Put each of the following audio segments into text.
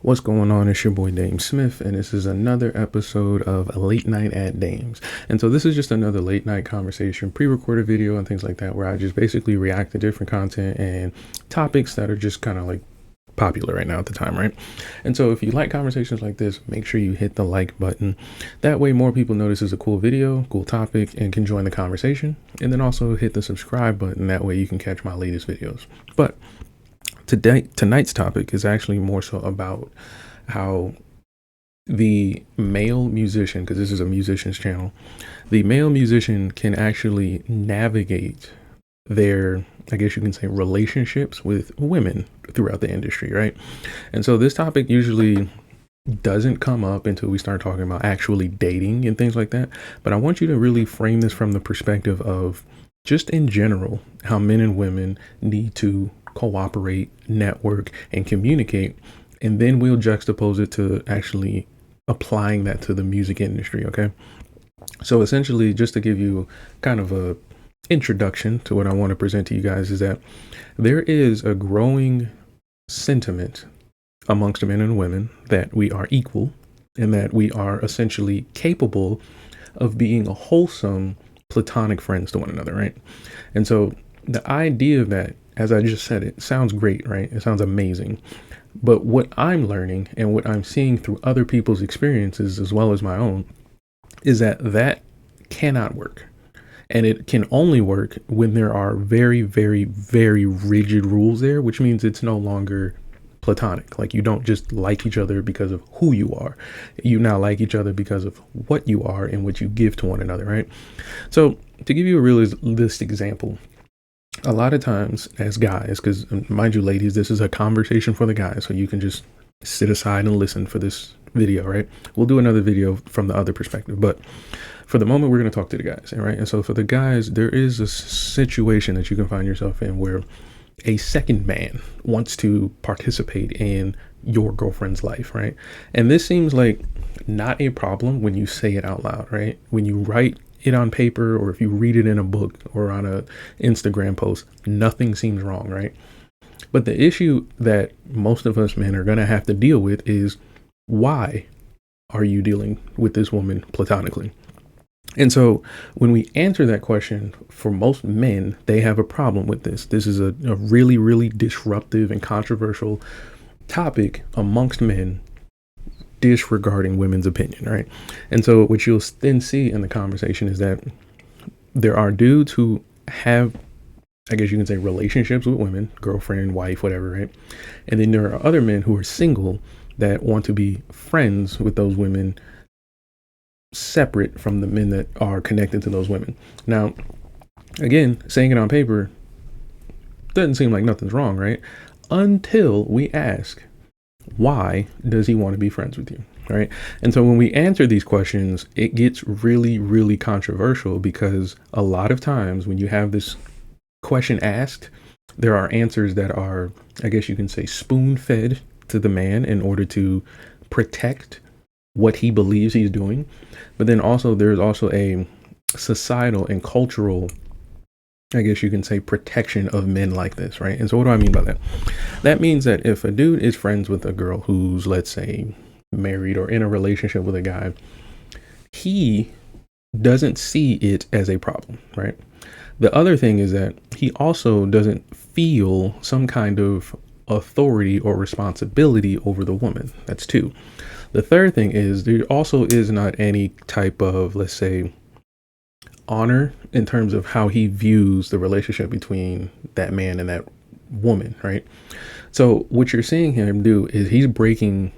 What's going on? It's your boy DameSmiff, and this is another episode of Late Night at Dames. And so this is just another late night conversation, pre-recorded video and things like that, where I just basically react to different content and topics that are just kind of like popular right now at the time, right? And so if you like conversations like this, make sure you hit the like button. That way more people know this is a cool video, cool topic, and can join the conversation. And then also hit the subscribe button. That way you can catch my latest videos. But tonight's topic is actually more so about how the male musician, because this is a musician's channel, the male musician can actually navigate their, I guess you can say, relationships with women throughout the industry, right? And so this topic usually doesn't come up until we start talking about actually dating and things like that. But I want you to really frame this from the perspective of just in general, how men and women need to cooperate, network, and communicate, and then we'll juxtapose it to actually applying that to the music industry. Okay, so essentially, just to give you kind of a introduction to what I want to present to you guys, is that there is a growing sentiment amongst men and women that we are equal and that we are essentially capable of being a wholesome platonic friends to one another, right? And so the idea of that, as I just said, it sounds great, right? It sounds amazing. But what I'm learning and what I'm seeing through other people's experiences as well as my own is that cannot work. And it can only work when there are very, very, very rigid rules there, which means it's no longer platonic. Like, you don't just like each other because of who you are. You now like each other because of what you are and what you give to one another, right? So to give you a realistic example, a lot of times as guys, because mind you, ladies, this is a conversation for the guys, so you can just sit aside and listen for this video, right? We'll do another video from the other perspective, but for the moment, we're going to talk to the guys, right? And so for the guys, there is a situation that you can find yourself in where a second man wants to participate in your girlfriend's life, right? And this seems like not a problem when you say it out loud, right? When you write it on paper, or if you read it in a book or on a Instagram post, nothing seems wrong, right? But the issue that most of us men are going to have to deal with is, why are you dealing with this woman platonically? And so when we answer that question, for most men, they have a problem with this. This is a really, really disruptive and controversial topic amongst men, disregarding women's opinion, right? And so what you'll then see in the conversation is that there are dudes who have, I guess you can say, relationships with women, girlfriend, wife, whatever, right? And then there are other men who are single that want to be friends with those women, separate from the men that are connected to those women. Now, again, saying it on paper doesn't seem like nothing's wrong, right? Until we ask, why does he want to be friends with you, right? And so when we answer these questions, it gets really, really controversial, because a lot of times when you have this question asked, there are answers that are, I guess you can say, spoon-fed to the man in order to protect what he believes he's doing. But then also there's also a societal and cultural, I guess you can say, protection of men like this, right? And so what do I mean by that? That means that if a dude is friends with a girl who's, let's say, married or in a relationship with a guy, he doesn't see it as a problem, right? The other thing is that he also doesn't feel some kind of authority or responsibility over the woman. That's two. The third thing is there also is not any type of, let's say, honor in terms of how he views the relationship between that man and that woman, right? So what you're seeing him do is he's breaking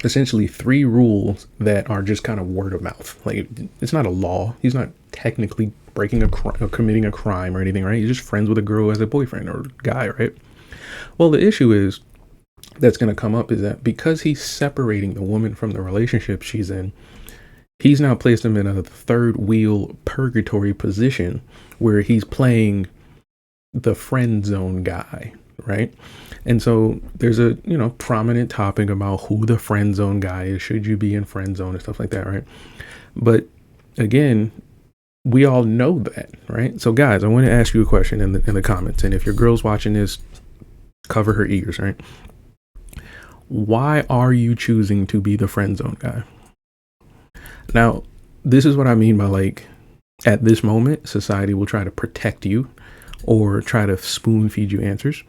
essentially three rules that are just kind of word of mouth. Like, it's not a law. He's not technically breaking or committing a crime or anything, right? He's just friends with a girl as a boyfriend or guy, right? Well, the issue is that's going to come up is that because he's separating the woman from the relationship she's in, he's now placed him in a third wheel purgatory position where he's playing the friend zone guy, right? And so there's a, prominent topic about who the friend zone guy is. Should you be in friend zone and stuff like that, right? But again, we all know that, right? So guys, I want to ask you a question in the comments. And if your girl's watching this, cover her ears, right? Why are you choosing to be the friend zone guy? Now, this is what I mean by, like, at this moment, society will try to protect you or try to spoon feed you answers.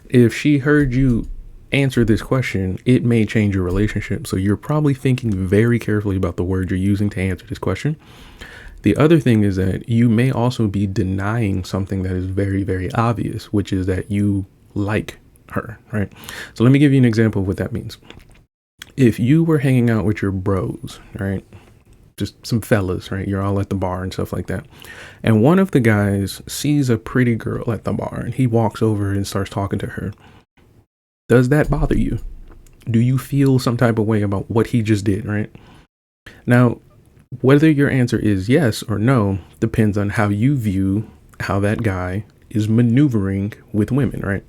If she heard you answer this question, it may change your relationship. So you're probably thinking very carefully about the words you're using to answer this question. The other thing is that you may also be denying something that is very, very obvious, which is that you like her, right? So let me give you an example of what that means. If you were hanging out with your bros, right? Just some fellas, right? You're all at the bar and stuff like that. And one of the guys sees a pretty girl at the bar and he walks over and starts talking to her. Does that bother you? Do you feel some type of way about what he just did, right? Now, whether your answer is yes or no depends on how you view how that guy is maneuvering with women, right?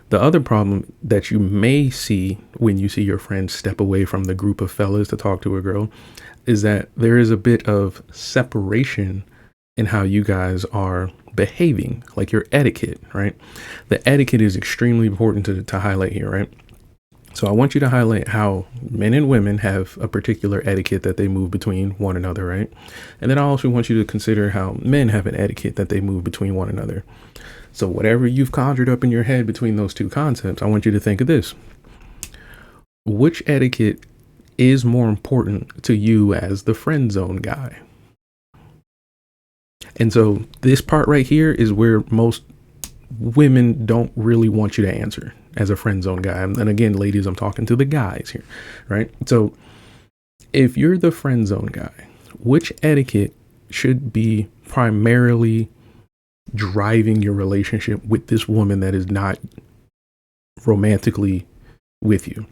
The other problem that you may see when you see your friend step away from the group of fellas to talk to a girl is that there is a bit of separation in how you guys are behaving, like your etiquette, right? The etiquette is extremely important to highlight here, right? So I want you to highlight how men and women have a particular etiquette that they move between one another, right? And then I also want you to consider how men have an etiquette that they move between one another. So whatever you've conjured up in your head between those two concepts, I want you to think of this. Which etiquette is more important to you as the friend zone guy? And so this part right here is where most women don't really want you to answer as a friend zone guy. And again, ladies, I'm talking to the guys here, right? So if you're the friend zone guy, which etiquette should be primarily driving your relationship with this woman that is not romantically with you?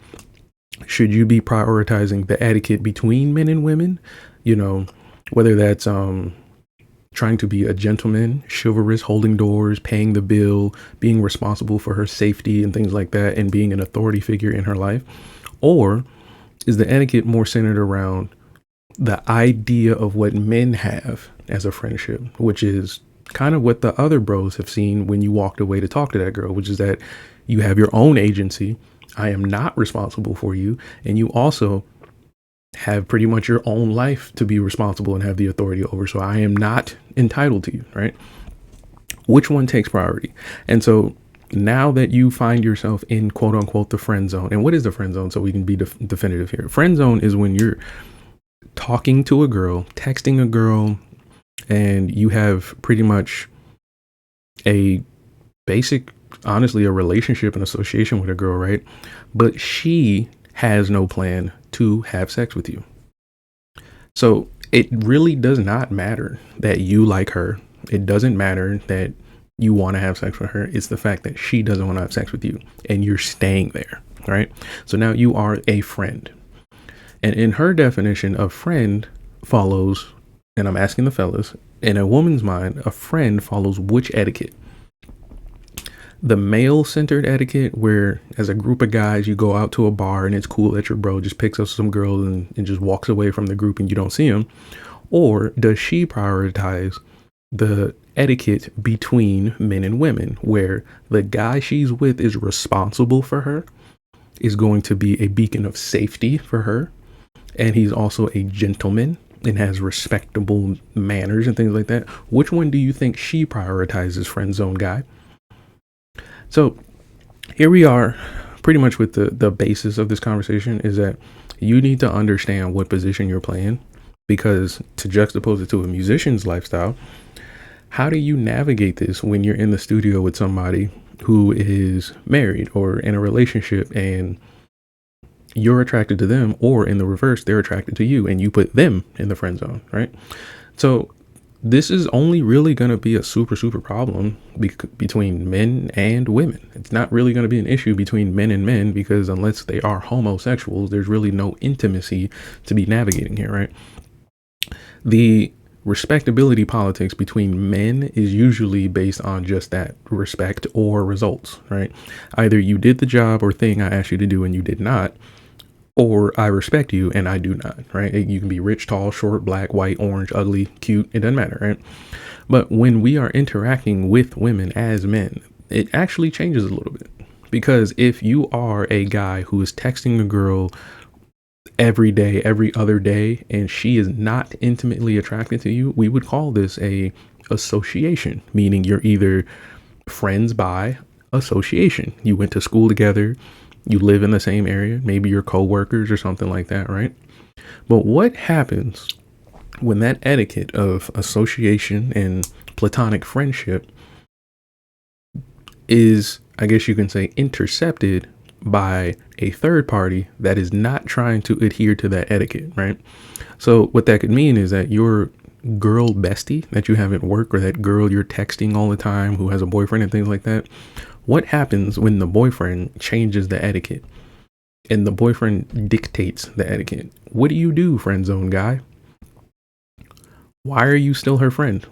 Should you be prioritizing the etiquette between men and women? You know, whether that's trying to be a gentleman, chivalrous, holding doors, paying the bill, being responsible for her safety and things like that, and being an authority figure in her life? Or is the etiquette more centered around the idea of what men have as a friendship, which is kind of what the other bros have seen when you walked away to talk to that girl, which is that you have your own agency. I am not responsible for you. And you also have pretty much your own life to be responsible and have the authority over. So I am not entitled to you, right? Which one takes priority? And so now that you find yourself in quote unquote the friend zone, and what is the friend zone? So we can be definitive here. Friend zone is when you're talking to a girl, texting a girl, and you have pretty much a basic, honestly, a relationship and association with a girl, right? But she has no plan to have sex with you. So it really does not matter that you like her. It doesn't matter that you want to have sex with her. It's the fact that she doesn't want to have sex with you and you're staying there, right? So now you are a friend. And in her definition of friend follows, and I'm asking the fellas, in a woman's mind, a friend follows which etiquette? The male-centered etiquette, where as a group of guys, you go out to a bar and it's cool that your bro just picks up some girl and just walks away from the group and you don't see him? Or does she prioritize the etiquette between men and women, where the guy she's with is responsible for her, is going to be a beacon of safety for her, and he's also a gentleman and has respectable manners and things like that? Which one do you think she prioritizes, friend zone guy? So here we are pretty much with the basis of this conversation is that you need to understand what position you're playing, because to juxtapose it to a musician's lifestyle, how do you navigate this when you're in the studio with somebody who is married or in a relationship and you're attracted to them, or in the reverse, they're attracted to you and you put them in the friend zone, right? So this is only really going to be a super problem between men and women. It's not really going to be an issue between men and men, because unless they are homosexuals, there's really no intimacy to be navigating here, right? The respectability politics between men is usually based on just that, respect or results, right? Either you did the job or thing I asked you to do and you did not, or I respect you and I do not, right? You can be rich, tall, short, black, white, orange, ugly, cute. It doesn't matter, right? But when we are interacting with women as men, it actually changes a little bit, Because if you are a guy who is texting a girl every day, every other day, and she is not intimately attracted to you, we would call this a association, meaning you're either friends by association. You went to school together, you live in the same area, maybe you're co-workers or something like that, right? But what happens when that etiquette of association and platonic friendship is, I guess you can say, intercepted by a third party that is not trying to adhere to that etiquette, right? So what that could mean is that your girl bestie that you have at work, or that girl you're texting all the time who has a boyfriend and things like that, what happens when the boyfriend changes the etiquette and the boyfriend dictates the etiquette? What do you do, friend zone guy? Why are you still her friend?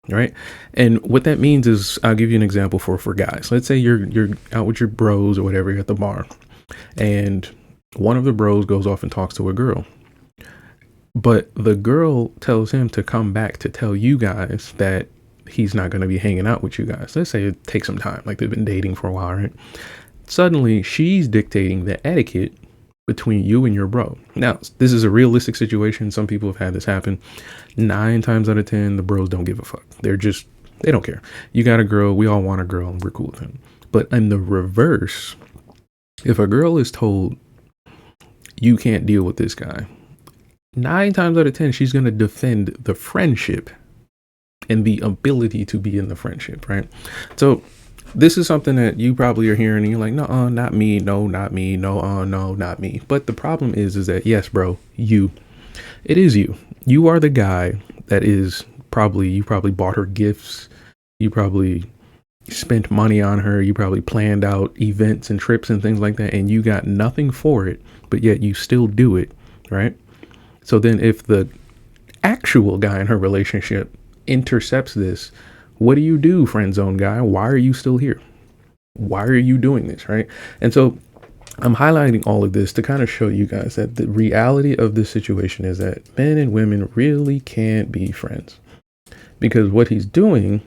Right? And what that means is, I'll give you an example for guys. Let's say you're out with your bros or whatever, you're at the bar, and one of the bros goes off and talks to a girl, but the girl tells him to come back to tell you guys that he's not going to be hanging out with you guys. Let's say it takes some time, like they've been dating for a while, right? Suddenly she's dictating the etiquette between you and your bro. Now, this is a realistic situation. Some people have had this happen. 9 times out of 10, the bros don't give a fuck. They don't care. You got a girl, we all want a girl, and we're cool with him. But in the reverse, if a girl is told you can't deal with this guy, 9 times out of 10, she's going to defend the friendship and the ability to be in the friendship, right? So this is something that you probably are hearing and you're like, no, not me. No, not me. No, no, not me. But the problem is that, yes, bro, it is you. You are the guy that is you probably bought her gifts. You probably spent money on her. You probably planned out events and trips and things like that. And you got nothing for it, but yet you still do it, right? So then if the actual guy in her relationship intercepts this, what do you do, friend zone guy? Why are you still here? Why are you doing this, right? And so I'm highlighting all of this to kind of show you guys that the reality of this situation is that men and women really can't be friends, because what he's doing,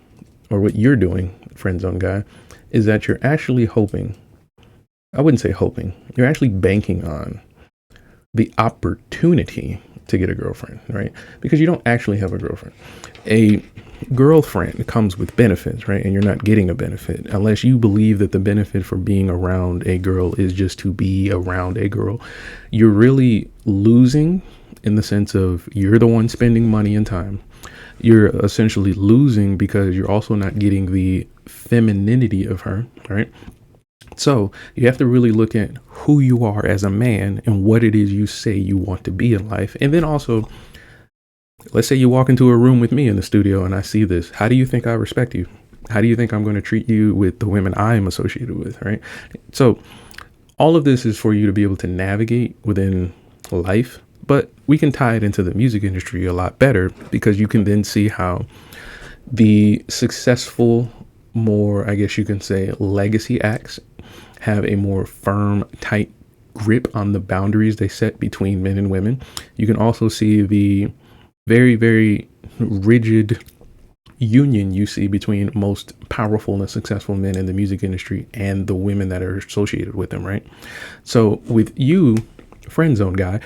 or what you're doing, friend zone guy, is that you're actually I wouldn't say hoping, you're actually banking on the opportunity to get a girlfriend, right? Because you don't actually have a girlfriend. A girlfriend comes with benefits, right? And you're not getting a benefit unless you believe that the benefit for being around a girl is just to be around a girl. You're really losing in the sense of you're the one spending money and time. You're essentially losing because you're also not getting the femininity of her, right? So you have to really look at who you are as a man and what it is you say you want to be in life. And then also, let's say you walk into a room with me in the studio and I see this. How do you think I respect you? How do you think I'm going to treat you with the women I am associated with, right? So all of this is for you to be able to navigate within life, but we can tie it into the music industry a lot better, because you can then see how the successful, more, I guess you can say, legacy acts have a more firm, tight grip on the boundaries they set between men and women. You can also see the very, very rigid union you see between most powerful and successful men in the music industry and the women that are associated with them, right? So with you, friend zone guy,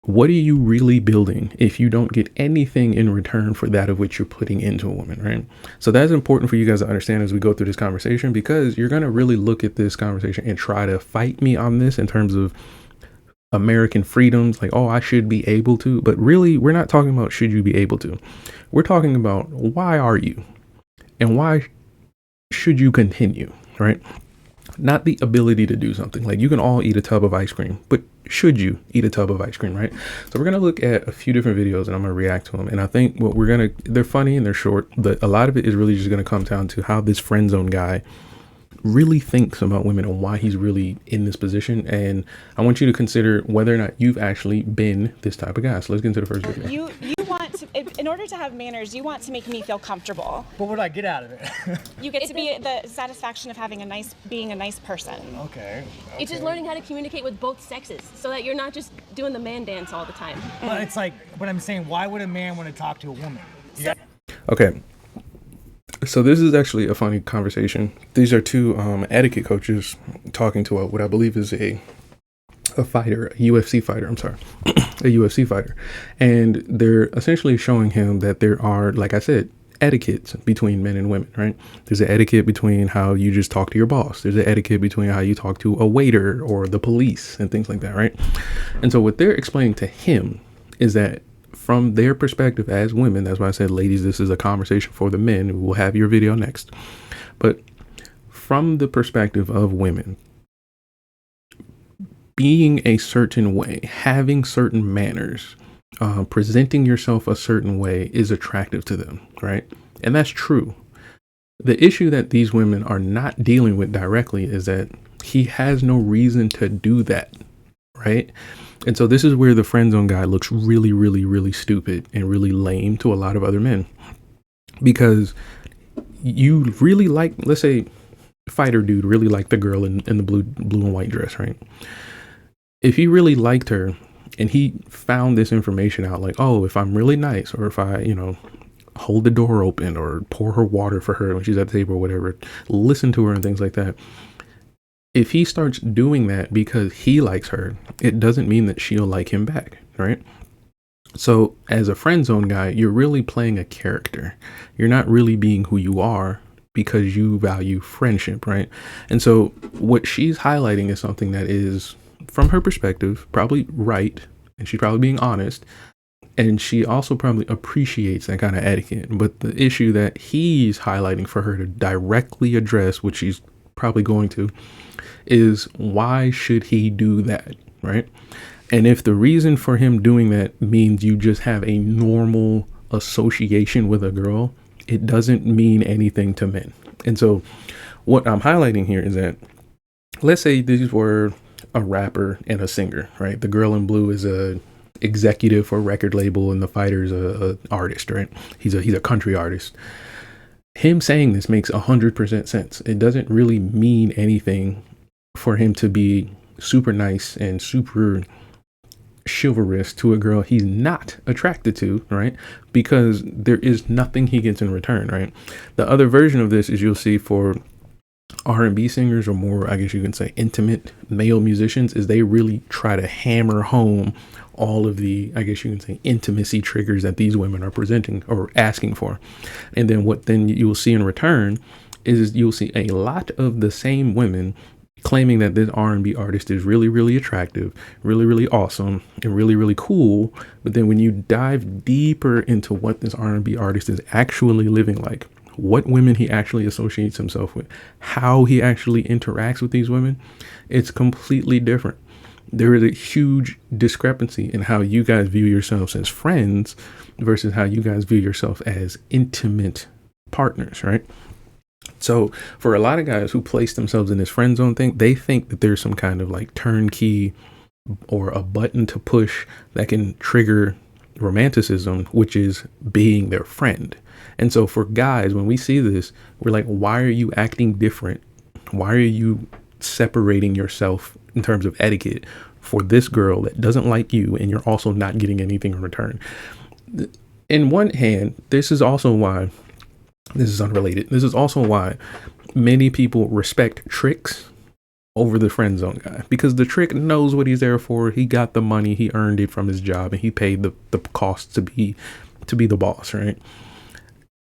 what are you really building if you don't get anything in return for that of which you're putting into a woman, right? So that's important for you guys to understand as we go through this conversation, because you're going to really look at this conversation and try to fight me on this in terms of American freedoms, like, oh, I should be able to. But really, we're not talking about should you be able to. We're talking about why are you and why should you continue, right? Not the ability to do something. Like, you can all eat a tub of ice cream, but should you eat a tub of ice cream, right? So we're going to look at a few different videos and I'm going to react to them. And I think they're funny and they're short, but a lot of it is really just going to come down to how this friend zone guy really thinks about women and why he's really in this position. And I want you to consider whether or not you've actually been this type of guy. So let's get into the first video. You want to, in order to have manners, you want to make me feel comfortable. But what do I get out of it? You get to be the satisfaction of being a nice person. Okay. It's just learning how to communicate with both sexes so that you're not just doing the man dance all the time. But it's like, but I'm saying, why would a man want to talk to a woman? Okay. So this is actually a funny conversation. These are two etiquette coaches talking to what I believe is a fighter, a UFC fighter. I'm sorry, a UFC fighter, and they're essentially showing him that there are, like I said, etiquettes between men and women. Right? There's an etiquette between how you just talk to your boss. There's an etiquette between how you talk to a waiter or the police and things like that. Right? And so what they're explaining to him is that, from their perspective as women, that's why I said, ladies, this is a conversation for the men. We'll have your video next. But from the perspective of women, being a certain way, having certain manners, presenting yourself a certain way is attractive to them, right? And that's true. The issue that these women are not dealing with directly is that he has no reason to do that, right? And so this is where the friend zone guy looks really, really, really stupid and really lame to a lot of other men, because you really like, let's say, fighter dude really liked the girl in the blue and white dress, right? If he really liked her and he found this information out, like, oh, if I'm really nice, or if I, hold the door open or pour her water for her when she's at the table or whatever, listen to her and things like that. If he starts doing that because he likes her, it doesn't mean that she'll like him back, right? So as a friend zone guy, you're really playing a character. You're not really being who you are because you value friendship, right? And so what she's highlighting is something that is, from her perspective, probably right, and she's probably being honest, and she also probably appreciates that kind of etiquette. But the issue that he's highlighting for her to directly address, which she's probably going to, is why should he do that, right? And if the reason for him doing that means you just have a normal association with a girl, it doesn't mean anything to men. And so what I'm highlighting here is that, let's say these were a rapper and a singer, right? The girl in blue is a executive for a record label and the fighter's a artist, right? He's a country artist. Him saying this makes 100% sense. It doesn't really mean anything for him to be super nice and super chivalrous to a girl he's not attracted to, right? Because there is nothing he gets in return, right? The other version of this is, you'll see for R&B singers, or more, I guess you can say, intimate male musicians, is they really try to hammer home all of the, I guess you can say, intimacy triggers that these women are presenting or asking for. And then what then you'll see in return is you'll see a lot of the same women claiming that this R&B artist is really, really attractive, really, really awesome, and really, really cool. But then when you dive deeper into what this R&B artist is actually living like, what women he actually associates himself with, how he actually interacts with these women, it's completely different. There is a huge discrepancy in how you guys view yourselves as friends versus how you guys view yourself as intimate partners, right? So for a lot of guys who place themselves in this friend zone thing, they think that there's some kind of like turnkey or a button to push that can trigger romanticism, which is being their friend. And so for guys, when we see this, we're like, why are you acting different? Why are you separating yourself in terms of etiquette for this girl that doesn't like you, and you're also not getting anything in return? In one hand, this is also why, this is unrelated, this is also why many people respect tricks over the friend zone guy, because the trick knows what he's there for. He got the money, he earned it from his job, and he paid the cost to be the boss, right?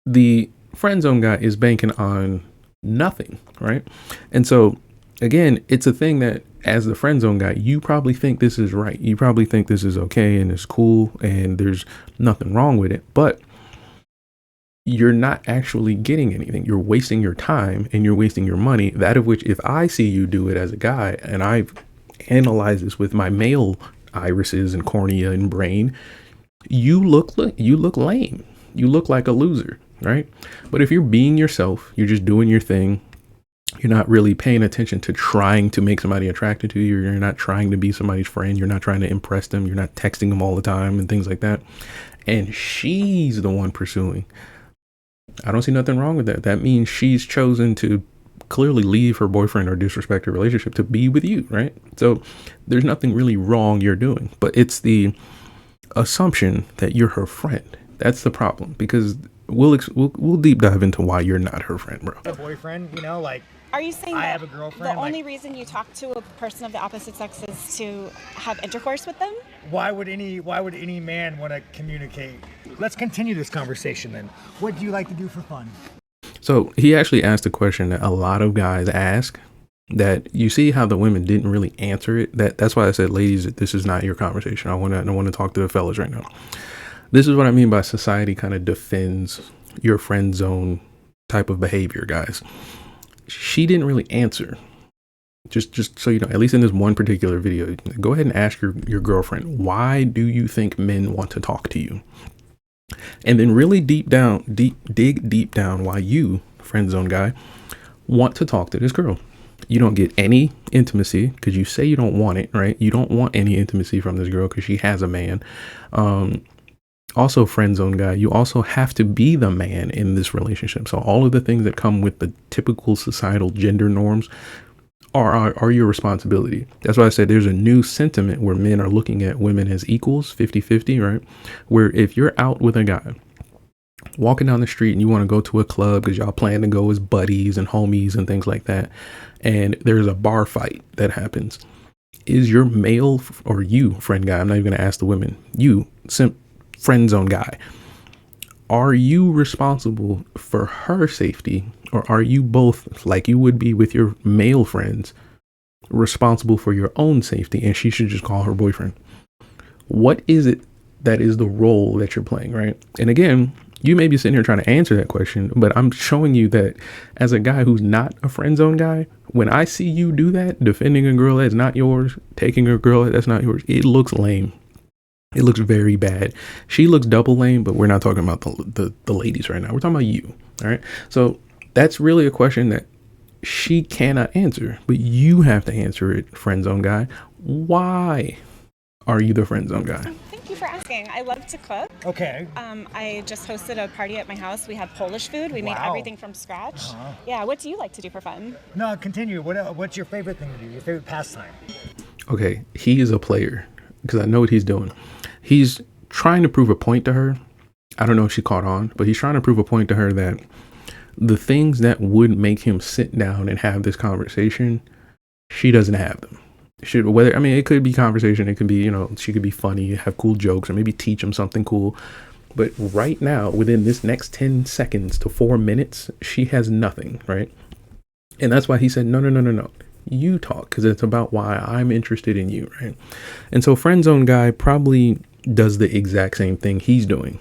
The friend zone guy is banking on nothing, right? And so again, it's a thing that, as the friend zone guy, you probably think this is right. You probably think this is okay and it's cool and there's nothing wrong with it, but you're not actually getting anything. You're wasting your time and you're wasting your money, that of which, if I see you do it as a guy, and I've analyzed this with my male irises and cornea and brain, you look lame. You look like a loser, right? But if you're being yourself, you're just doing your thing, you're not really paying attention to trying to make somebody attracted to you, you're not trying to be somebody's friend, you're not trying to impress them, you're not texting them all the time and things like that, and she's the one pursuing, I don't see nothing wrong with that. That means she's chosen to clearly leave her boyfriend or disrespect her relationship to be with you, right? So there's nothing really wrong you're doing, but it's the assumption that you're her friend. That's the problem, because we'll deep dive into why you're not her friend, bro. A boyfriend, you know, like Are you saying I that have a girlfriend. the like, only reason you talk to a person of the opposite sex is to have intercourse with them? why would any man want to communicate? Let's continue this conversation then. What do you like to do for fun? So he actually asked a question that a lot of guys ask, that you see how the women didn't really answer it. That's why I said, ladies, this is not your conversation. I want to talk to the fellas right now. This is what I mean by society kind of defends your friend zone type of behavior, guys. She didn't really answer. Just so you know, at least in this one particular video, go ahead and ask your girlfriend, why do you think men want to talk to you? And then really dig deep down why you, friend zone guy, want to talk to this girl. You don't get any intimacy because you say you don't want it, right? You don't want any intimacy from this girl because she has a man. Also, friend zone guy, you also have to be the man in this relationship. So all of the things that come with the typical societal gender norms are your responsibility. That's why I said there's a new sentiment where men are looking at women as equals, 50-50, right? Where if you're out with a guy walking down the street and you want to go to a club because y'all plan to go as buddies and homies and things like that, and there's a bar fight that happens, is your male or you, friend guy, I'm not even going to ask the women, you, friend zone guy, are you responsible for her safety, or are you both, like you would be with your male friends, responsible for your own safety, and she should just call her boyfriend? What is it that is the role that you're playing, right? And again, you may be sitting here trying to answer that question, but I'm showing you that as a guy who's not a friend zone guy, when I see you do that, defending a girl that's not yours, taking a girl that's not yours, it looks lame. It looks very bad. She looks double lame, but we're not talking about the ladies right now. We're talking about you. All right. So that's really a question that she cannot answer, but you have to answer it, friend zone guy. Why are you the friend zone guy? Thank you for asking. I love to cook. Okay. I just hosted a party at my house. We had Polish food. We made Wow. everything from scratch. Yeah. What do you like to do for fun? No, continue. What's your favorite thing to do? Your favorite pastime? Okay. He is a player because I know what he's doing. He's trying to prove a point to her. I don't know if she caught on, but he's trying to prove a point to her that the things that would make him sit down and have this conversation, she doesn't have them. It could be conversation. It could be, she could be funny, have cool jokes, or maybe teach him something cool. But right now, within this next 10 seconds to 4 minutes, she has nothing, right? And that's why he said, no. You talk, because it's about why I'm interested in you, right? And so friend zone guy probably does the exact same thing he's doing,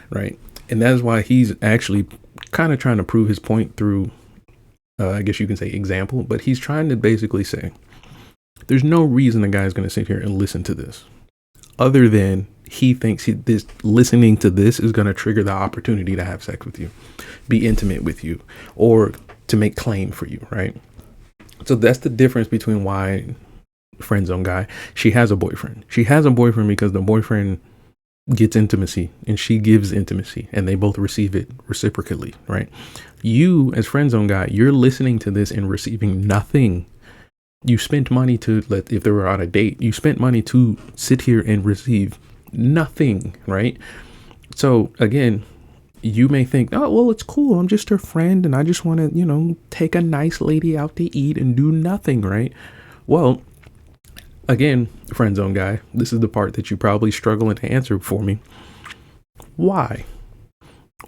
right? And that's why he's actually kind of trying to prove his point through, I guess you can say example, but he's trying to basically say, there's no reason a guy's going to sit here and listen to this other than he thinks listening to this is going to trigger the opportunity to have sex with you, be intimate with you, or to make claim for you, right? So that's the difference between why friend zone guy, she has a boyfriend. She has a boyfriend because the boyfriend gets intimacy and she gives intimacy and they both receive it reciprocally, right? You as friend zone guy, you're listening to this and receiving nothing. You spent money if they were on a date, you spent money to sit here and receive nothing, right? So again, you may think, oh, well, it's cool. I'm just her friend and I just want to, take a nice lady out to eat and do nothing, right? Well, again, friend zone guy, this is the part that you probably struggling to answer for me. Why?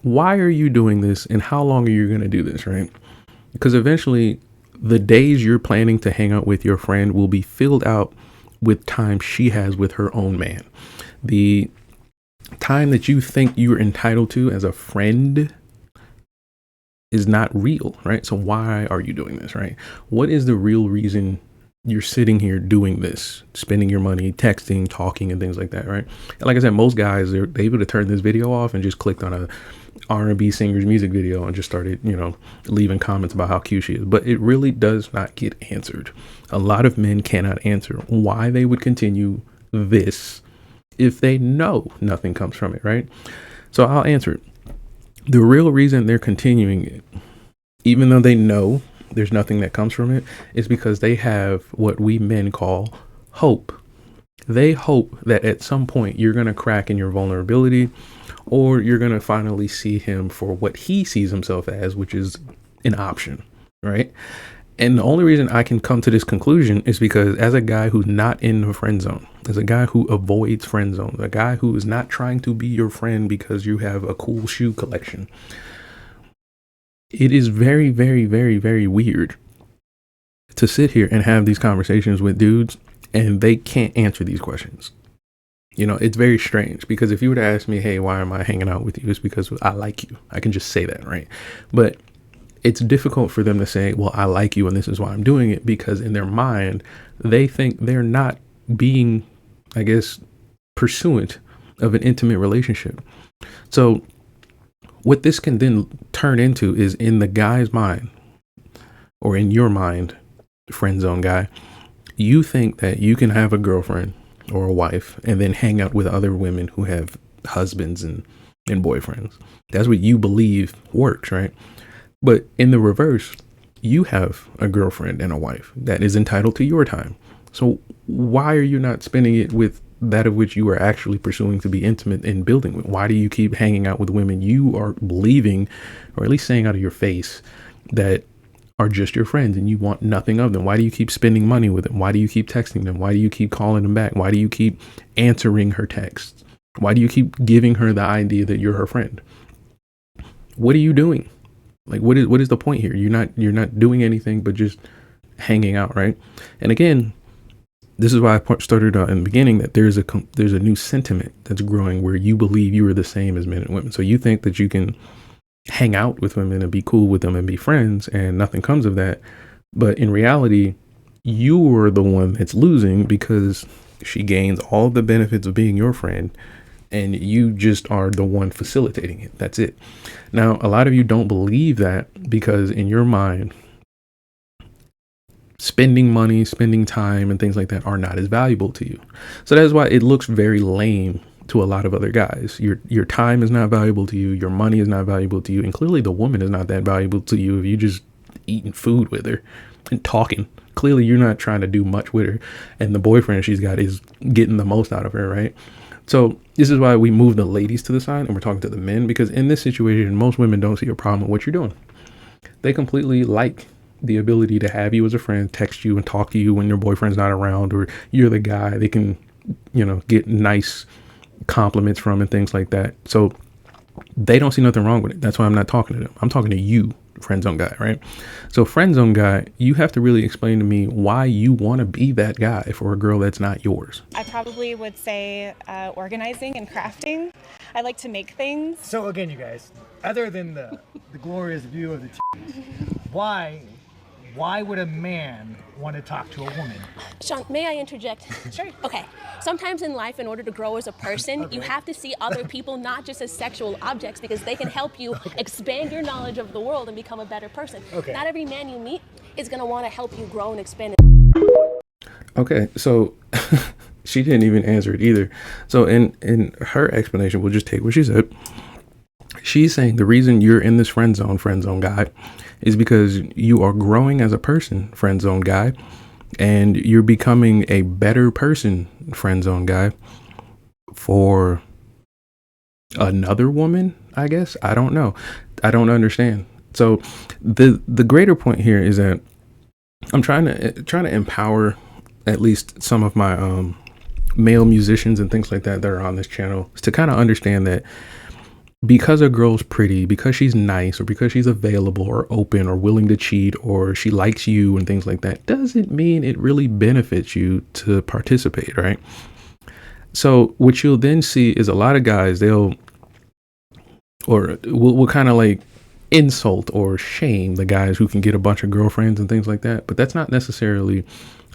Why are you doing this and how long are you going to do this, right? Because eventually the days you're planning to hang out with your friend will be filled out with time she has with her own man. The time that you think you're entitled to as a friend is not real, right? So why are you doing this, right? What is the real reason you're sitting here doing this, spending your money, texting, talking, and things like that, right? And like I said, most guys, they're able to turn this video off and just clicked on a R&B singer's music video and just started, leaving comments about how cute she is. But it really does not get answered. A lot of men cannot answer why they would continue this if they know nothing comes from it, right? So I'll answer it. The real reason they're continuing it, even though they know there's nothing that comes from it, is because they have what we men call hope. They hope that at some point you're going to crack in your vulnerability, or you're going to finally see him for what he sees himself as, which is an option, right? And the only reason I can come to this conclusion is because as a guy who's not in the friend zone, as a guy who avoids friend zone, a guy who is not trying to be your friend because you have a cool shoe collection, it is very, very, very, very weird to sit here and have these conversations with dudes and they can't answer these questions. You know, it's very strange, because if you were to ask me, hey, why am I hanging out with you? It's because I like you. I can just say that, right? But it's difficult for them to say, well, I like you and this is why I'm doing it, because in their mind, they think they're not being, I guess, pursuant of an intimate relationship. So what this can then turn into is, in the guy's mind, or in your mind, friend zone guy, you think that you can have a girlfriend or a wife and then hang out with other women who have husbands and boyfriends. That's what you believe works, right? But in the reverse, you have a girlfriend and a wife that is entitled to your time. So why are you not spending it with that of which you are actually pursuing to be intimate and building with? Why do you keep hanging out with women you are believing, or at least saying out of your face, that are just your friends and you want nothing of them? Why do you keep spending money with them? Why do you keep texting them? Why do you keep calling them back? Why do you keep answering her texts? Why do you keep giving her the idea that you're her friend? What are you doing? Like, what is the point here? You're not doing anything but just hanging out, right? And again, this is why I started in the beginning, that there's a new sentiment that's growing where you believe you are the same as men and women. So you think that you can hang out with women and be cool with them and be friends and nothing comes of that. But in reality, you are the one that's losing, because she gains all of the benefits of being your friend and you just are the one facilitating it. That's it. Now, a lot of you don't believe that because in your mind, spending money, spending time and things like that are not as valuable to you. So that's why it looks very lame to a lot of other guys. Your time is not valuable to you. Your money is not valuable to you. And clearly the woman is not that valuable to you if you just eating food with her and talking. Clearly you're not trying to do much with her. And the boyfriend she's got is getting the most out of her, right? So this is why we move the ladies to the side and we're talking to the men, because in this situation, most women don't see a problem with what you're doing. They completely like the ability to have you as a friend, text you and talk to you when your boyfriend's not around, or you're the guy they can, get nice compliments from and things like that. So they don't see nothing wrong with it. That's why I'm not talking to them. I'm talking to you, friend zone guy, right? So friend zone guy, you have to really explain to me why you want to be that guy for a girl that's not yours. I probably would say organizing and crafting. I like to make things. So again, you guys, other than the glorious view of the why would a man want to talk to a woman? Sean, may I interject? Sure. Okay. Sometimes in life, in order to grow as a person, you have to see other people not just as sexual objects, because they can help you expand your knowledge of the world and become a better person. Okay. Not every man you meet is going to want to help you grow and expand. Okay, so she didn't even answer it either. So in her explanation, we'll just take what she said. She's saying the reason you're in this friend zone guy, is because you are growing as a person, friend zone guy, and you're becoming a better person, friend zone guy, for another woman, I guess. I don't know. I don't understand. So the greater point here is that I'm trying to empower at least some of my male musicians and things like that are on this channel, to kind of understand that because a girl's pretty, because she's nice, or because she's available or open or willing to cheat, or she likes you and things like that, doesn't mean it really benefits you to participate, right? So what you'll then see is a lot of guys, will kind of like insult or shame the guys who can get a bunch of girlfriends and things like that. But that's not necessarily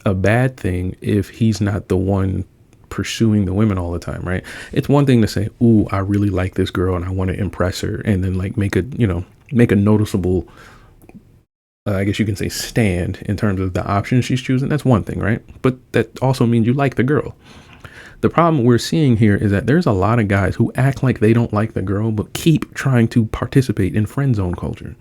a bad thing if he's not the one pursuing the women all the time, right? It's one thing to say, ooh, I really like this girl and I want to impress her, and then like make a noticeable I guess you can say stand in terms of the options she's choosing. That's one thing, right? But that also means you like the girl. The problem we're seeing here is that there's a lot of guys who act like they don't like the girl but keep trying to participate in friend zone culture.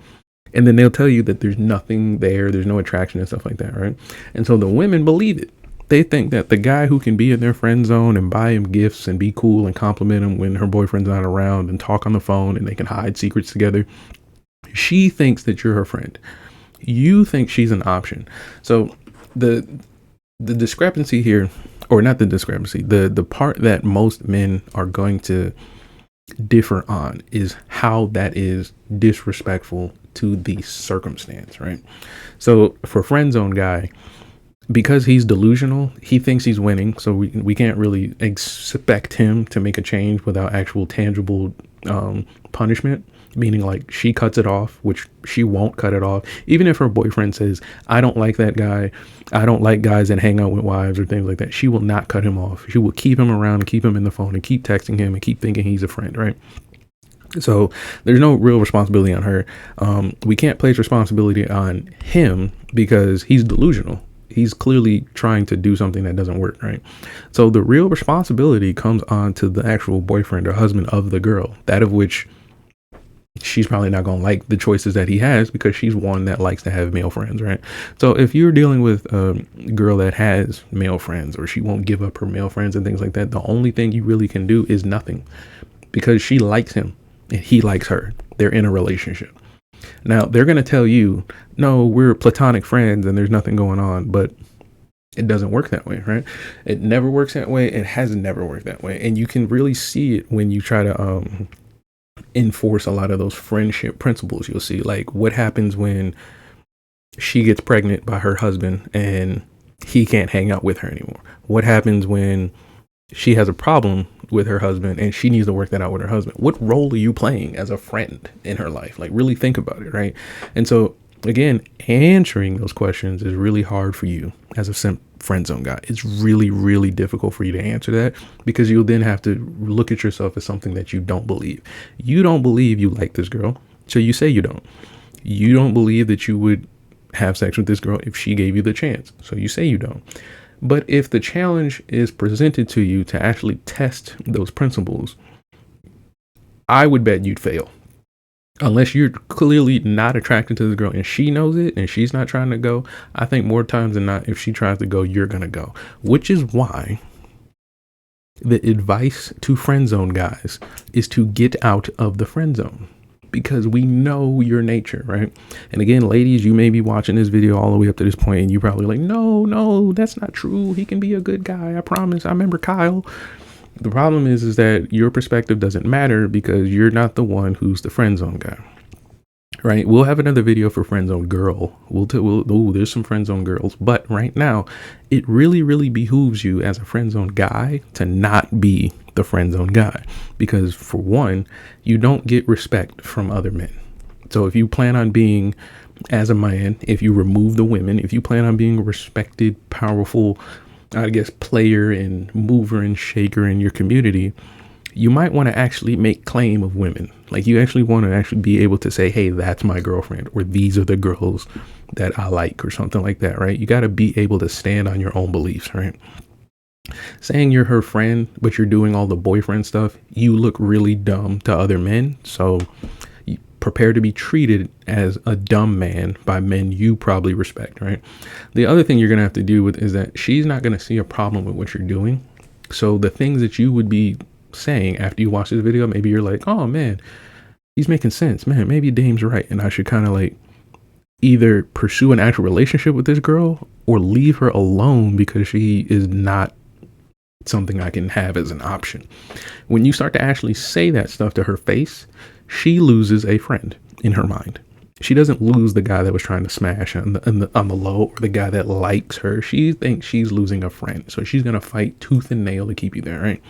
And then they'll tell you that there's nothing there, there's no attraction and stuff like that, right? And so the women believe it. They think that the guy who can be in their friend zone and buy him gifts and be cool and compliment him when her boyfriend's not around and talk on the phone and they can hide secrets together, she thinks that you're her friend. You think she's an option. So the discrepancy here, or not the discrepancy, the part that most men are going to differ on is how that is disrespectful to the circumstance, right? So for friend zone guy, because he's delusional, he thinks he's winning. So we can't really expect him to make a change without actual tangible punishment, meaning like she cuts it off, which she won't cut it off. Even if her boyfriend says, I don't like that guy, I don't like guys that hang out with wives or things like that, she will not cut him off. She will keep him around and keep him in the phone and keep texting him and keep thinking he's a friend, right? So there's no real responsibility on her. We can't place responsibility on him because he's delusional. He's clearly trying to do something that doesn't work, right? So the real responsibility comes on to the actual boyfriend or husband of the girl, that of which she's probably not going to like the choices that he has because she's one that likes to have male friends, right? So if you're dealing with a girl that has male friends or she won't give up her male friends and things like that, the only thing you really can do is nothing, because she likes him and he likes her. They're in a relationship. Now, they're going to tell you, no, we're platonic friends and there's nothing going on, but it doesn't work that way, right? It never works that way. It has never worked that way. And you can really see it when you try to enforce a lot of those friendship principles. You'll see, like, what happens when she gets pregnant by her husband and he can't hang out with her anymore? What happens when she has a problem with her husband and she needs to work that out with her husband? What role are you playing as a friend in her life? Like, really think about it, right? And so again, answering those questions is really hard for you as a friend zone guy. It's really, really difficult for you to answer that, because you'll then have to look at yourself as something that you don't believe. You don't believe you like this girl, so you say you don't. You don't believe that you would have sex with this girl if she gave you the chance, so you say you don't. But if the challenge is presented to you to actually test those principles, I would bet you'd fail. Unless you're clearly not attracted to the girl and she knows it and she's not trying to go, I think more times than not, if she tries to go, you're going to go. Which is why the advice to friend zone guys is to get out of the friend zone, because we know your nature, right? And again, ladies, you may be watching this video all the way up to this point and you're probably like, no, that's not true. He can be a good guy. I promise. I remember Kyle. The problem is that your perspective doesn't matter because you're not the one who's the friend zone guy, right? We'll have another video for friend zone girl. There's some friend zone girls, but right now it really, really behooves you as a friend zone guy to not be the friend zone guy, because for one, you don't get respect from other men. So if you plan on being, as a man, if you remove the women, if you plan on being a respected, powerful, I guess, player and mover and shaker in your community, you might want to actually make claim of women. Like, you actually want to actually be able to say, hey, that's my girlfriend, or these are the girls that I like, or something like that, right? You got to be able to stand on your own beliefs, right? Saying you're her friend, but you're doing all the boyfriend stuff, you look really dumb to other men. So prepare to be treated as a dumb man by men you probably respect, right? The other thing you're going to have to deal with is that she's not going to see a problem with what you're doing. So the things that you would be saying after you watch this video, maybe you're like, oh man, he's making sense, man, maybe Dame's right, and I should kind of like either pursue an actual relationship with this girl or leave her alone because she is not something I can have as an option. When you start to actually say that stuff to her face, she loses a friend in her mind. She doesn't lose the guy that was trying to smash on the low, or the guy that likes her. She thinks she's losing a friend. So she's going to fight tooth and nail to keep you there, right?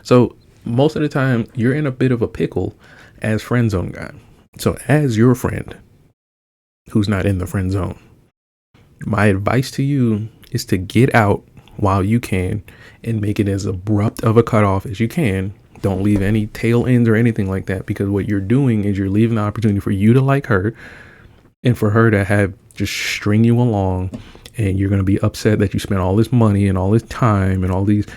So most of the time you're in a bit of a pickle as friend zone guy. So as your friend who's not in the friend zone, my advice to you is to get out while you can and make it as abrupt of a cutoff as you can. Don't leave any tail ends or anything like that, because what you're doing is you're leaving the opportunity for you to like her and for her to have just string you along, and you're going to be upset that you spent all this money and all this time and all these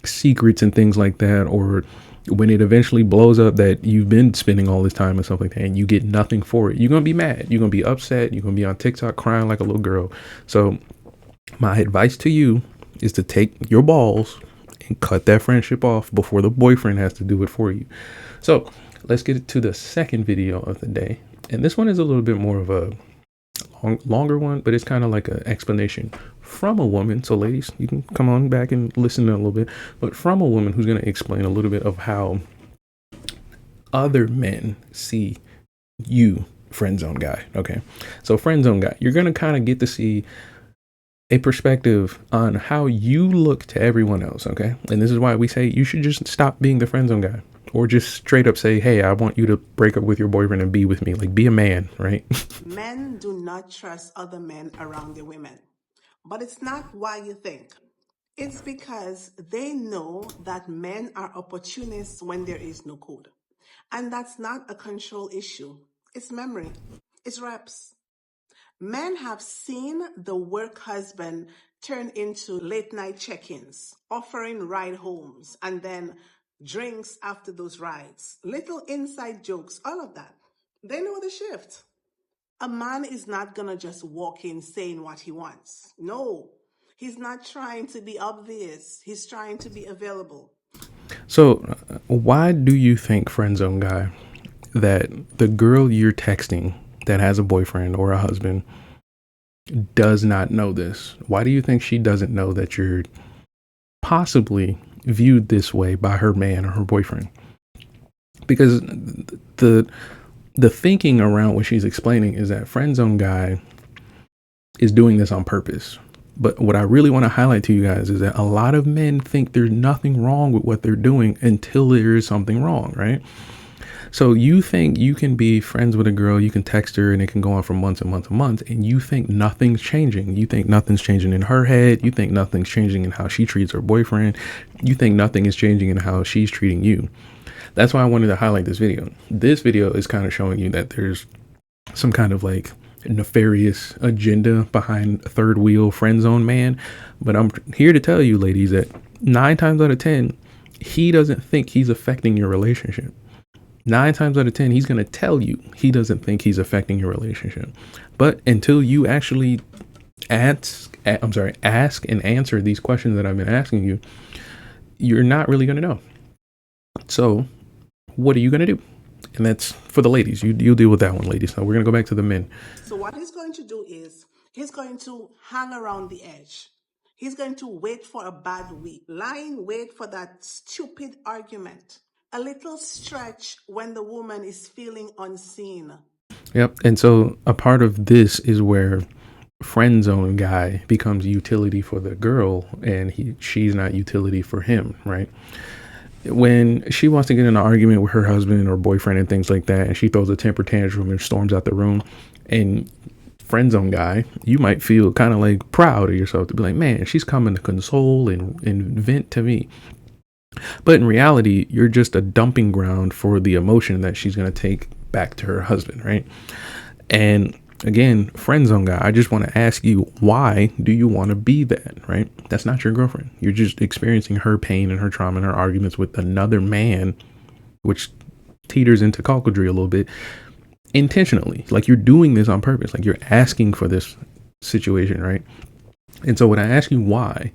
secrets and things like that. Or when it eventually blows up that you've been spending all this time and stuff like that and you get nothing for it, you're going to be mad. You're going to be upset. You're going to be on TikTok crying like a little girl. So My advice to you is to take your balls and cut that friendship off before the boyfriend has to do it for you. So let's get to the second video of the day. And this one is a little bit more of a longer one, but it's kind of like an explanation from a woman. So ladies, you can come on back and listen a little bit, but from a woman who's going to explain a little bit of how other men see you, friend zone guy. Okay. So friend zone guy, you're going to kind of get to see a perspective on how you look to everyone else. Okay. And this is why we say you should just stop being the friend zone guy, or just straight up say, hey, I want you to break up with your boyfriend and be with me. Like, be a man, right? Men do not trust other men around their women. But it's not why you think. It's because they know that men are opportunists when there is no code. And that's not a control issue. It's memory. It's reps. Men have seen the work husband turn into late night check-ins, offering ride homes, and then drinks after those rides, little inside jokes, all of that. They know the shift. A man is not gonna just walk in saying what he wants. No, he's not trying to be obvious. He's trying to be available. So why do you think, friend zone guy, that the girl you're texting that has a boyfriend or a husband does not know this? Why do you think she doesn't know that you're possibly viewed this way by her man or her boyfriend? Because the thinking around what she's explaining is that friend zone guy is doing this on purpose. But what I really want to highlight to you guys is that a lot of men think there's nothing wrong with what they're doing until there is something wrong, right? So you think you can be friends with a girl, you can text her and it can go on for months and months and months, and you think nothing's changing. You think nothing's changing in her head. You think nothing's changing in how she treats her boyfriend. You think nothing is changing in how she's treating you. That's why I wanted to highlight this video. This video is kind of showing you that there's some kind of like nefarious agenda behind third wheel friend zone man. But I'm here to tell you, ladies, that 9 times out of 10, he doesn't think he's affecting your relationship. 9 times out of 10, he's going to tell you he doesn't think he's affecting your relationship. But until you actually ask and answer these questions that I've been asking you, you're not really going to know. So what are you going to do? And that's for the ladies. You'll deal with that one, ladies. Now we're going to go back to the men. So what he's going to do is he's going to hang around the edge. He's going to wait for a bad week, lie in wait for that stupid argument, a little stretch when the woman is feeling unseen. Yep. And so a part of this is where friend zone guy becomes utility for the girl, and she's not utility for him, right? When she wants to get in an argument with her husband or boyfriend and things like that, and she throws a temper tantrum and storms out the room, and friend zone guy, you might feel kind of like proud of yourself to be like, man, she's coming to console and vent to me. But in reality, you're just a dumping ground for the emotion that she's going to take back to her husband, right? And again, friend zone guy, I just want to ask you, why do you want to be that, right? That's not your girlfriend. You're just experiencing her pain and her trauma and her arguments with another man, which teeters into cuckoldry a little bit, intentionally. Like, you're doing this on purpose. Like, you're asking for this situation, right? And so when I ask you why,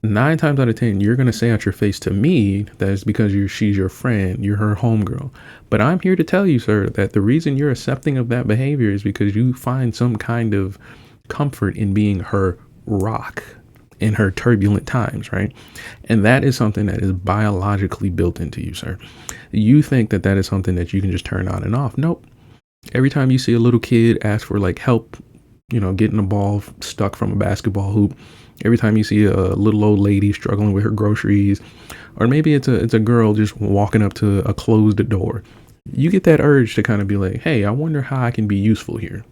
9 times out of 10, you're going to say out your face to me that it's because she's your friend, you're her homegirl. But I'm here to tell you, sir, that the reason you're accepting of that behavior is because you find some kind of comfort in being her rock in her turbulent times, right? And that is something that is biologically built into you, sir. You think that that is something that you can just turn on and off. Nope. Every time you see a little kid ask for like help, getting a ball stuck from a basketball hoop, every time you see a little old lady struggling with her groceries, or maybe it's a girl just walking up to a closed door, you get that urge to kind of be like, hey, I wonder how I can be useful here.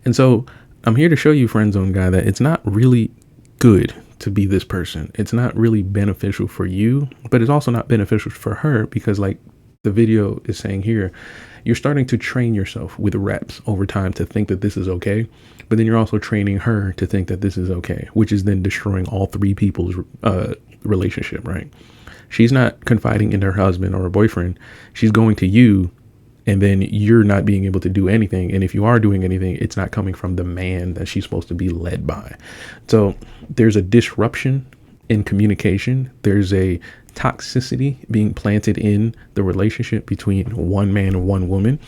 And so I'm here to show you, friend zone guy, that it's not really good to be this person. It's not really beneficial for you, but it's also not beneficial for her, because like the video is saying here, you're starting to train yourself with reps over time to think that this is okay. But then you're also training her to think that this is okay, which is then destroying all 3 people's relationship, right? She's not confiding in her husband or her boyfriend. She's going to you And then you're not being able to do anything. And if you are doing anything, it's not coming from the man that she's supposed to be led by. So there's a disruption in communication. There's a toxicity being planted in the relationship between one man and one woman.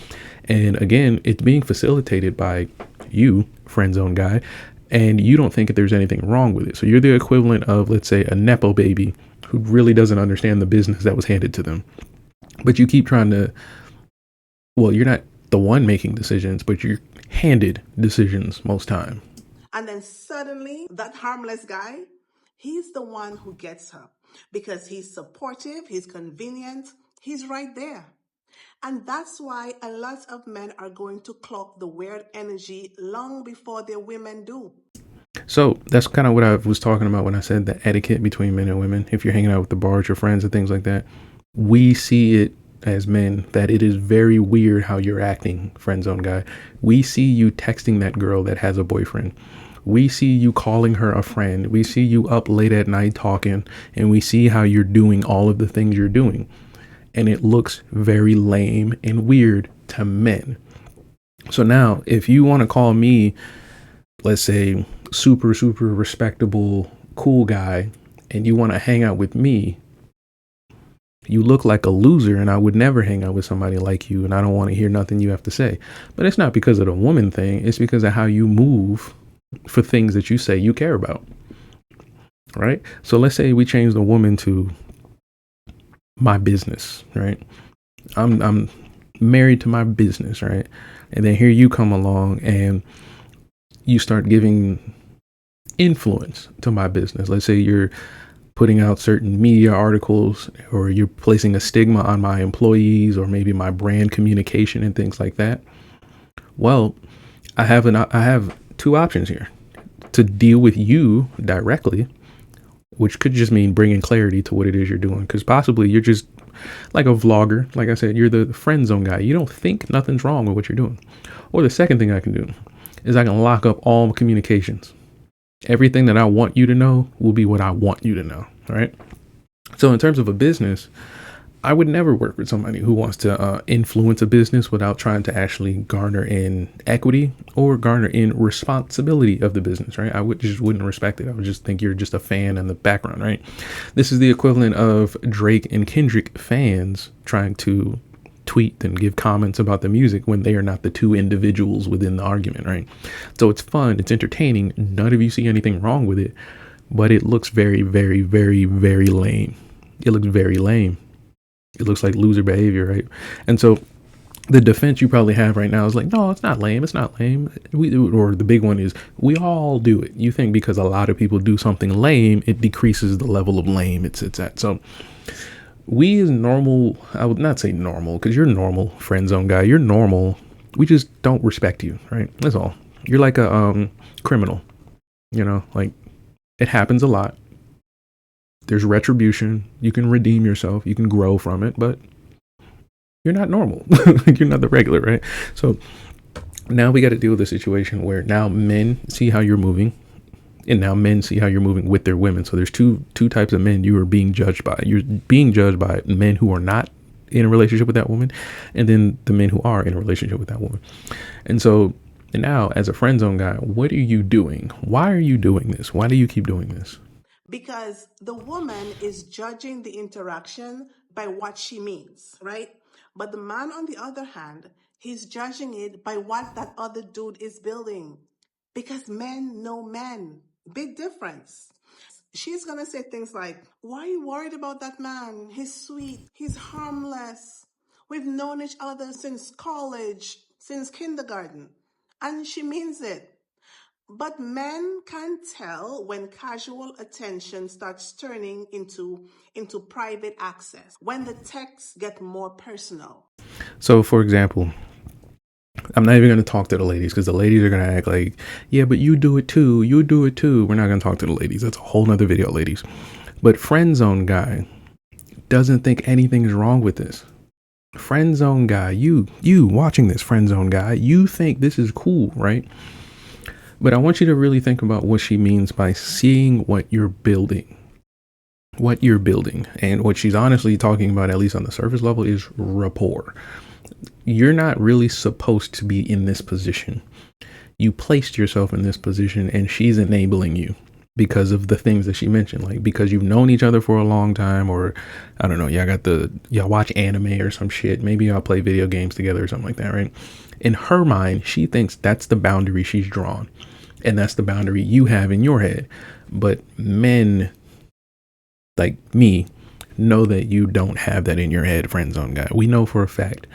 And again, it's being facilitated by you, friend zone guy, and you don't think that there's anything wrong with it. So you're the equivalent of, let's say, a Nepo baby who really doesn't understand the business that was handed to them. But you keep trying to, well, you're not the one making decisions, but you're handed decisions most time. And then suddenly that harmless guy, he's the one who gets her because he's supportive, he's convenient, he's right there. And that's why a lot of men are going to clock the weird energy long before their women do. So that's kind of what I was talking about when I said the etiquette between men and women. If you're hanging out with the bars, your friends and things like that, we see it as men that it is very weird how you're acting, friend zone guy. We see you texting that girl that has a boyfriend. We see you calling her a friend. We see you up late at night talking, and we see how you're doing all of the things you're doing. And it looks very lame and weird to men. So now if you want to call me, let's say, super respectable, cool guy, and you want to hang out with me, you look like a loser, and I would never hang out with somebody like you, and I don't want to hear nothing you have to say. But it's not because of the woman thing. It's because of how you move for things that you say you care about. Right? So let's say we change the woman to my business, right? I'm married to my business, right? And then here you come along and you start giving influence to my business. Let's say you're putting out certain media articles, or you're placing a stigma on my employees, or maybe my brand communication and things like that. Well, I have two options here: to deal with you directly, which could just mean bringing clarity to what it is you're doing. Because possibly you're just like a vlogger. Like I said, you're the friend zone guy. You don't think nothing's wrong with what you're doing. Or the second thing I can do is I can lock up all communications. Everything that I want you to know will be what I want you to know. All right. So in terms of a business, I would never work with somebody who wants to influence a business without trying to actually garner in equity or garner in responsibility of the business, right? I wouldn't respect it. I would just think you're just a fan in the background, right? This is the equivalent of Drake and Kendrick fans trying to tweet and give comments about the music when they are not the two individuals within the argument, right? So it's fun, it's entertaining. None of you see anything wrong with it, but it looks very lame. It looks very lame. It looks like loser behavior, right? And so the defense you probably have right now is like, no, it's not lame. It's not lame. Or the big one is, we all do it. You think because a lot of people do something lame, it decreases the level of lame it's at. So we as normal, I would not say normal, because you're normal, friend zone guy. You're normal. We just don't respect you, right? That's all. You're like a criminal, like it happens a lot. There's retribution. You can redeem yourself. You can grow from it, but you're not normal. You're not the regular, right? So now we got to deal with a situation where now men see how you're moving, and now men see how you're moving with their women. So there's two types of men you are being judged by. You're being judged by men who are not in a relationship with that woman, and then the men who are in a relationship with that woman. And so now, as a friend zone guy, what are you doing? Why are you doing this? Why do you keep doing this? Because the woman is judging the interaction by what she means, right? But the man, on the other hand, he's judging it by what that other dude is building. Because men know men. Big difference. She's going to say things like, why are you worried about that man? He's sweet. He's harmless. We've known each other since college, since kindergarten. And she means it. But men can tell when casual attention starts turning into private access, when the texts get more personal. So, for example, I'm not even going to talk to the ladies, because the ladies are going to act like, yeah, but you do it too. You do it too. We're not going to talk to the ladies. That's a whole nother video, ladies. But friend zone guy doesn't think anything is wrong with this. Friend zone guy, you watching this, friend zone guy, you think this is cool, right? But I want you to really think about what she means by seeing what you're building. What you're building. And what she's honestly talking about, at least on the surface level, is rapport. You're not really supposed to be in this position. You placed yourself in this position and she's enabling you because of the things that she mentioned, like because you've known each other for a long time, or I don't know, y'all watch anime or some shit. Maybe y'all play video games together or something like that, right? In her mind, she thinks that's the boundary she's drawn, and that's the boundary you have in your head. But men like me know that you don't have that in your head, friend zone guy. We know for a fact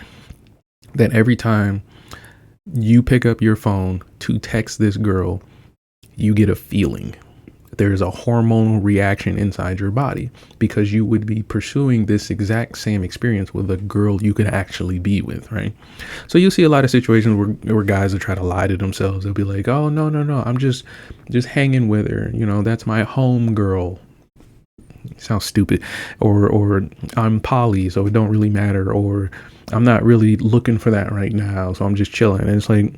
that every time you pick up your phone to text this girl, you get a feeling. There's a hormonal reaction inside your body because you would be pursuing this exact same experience with a girl you could actually be with, right? So you'll see a lot of situations where guys will try to lie to themselves. They'll be like, oh, no, I'm just hanging with her. You know, that's my home girl. Sounds stupid. Or I'm poly, so it don't really matter. Or I'm not really looking for that right now, so I'm just chilling. And it's like,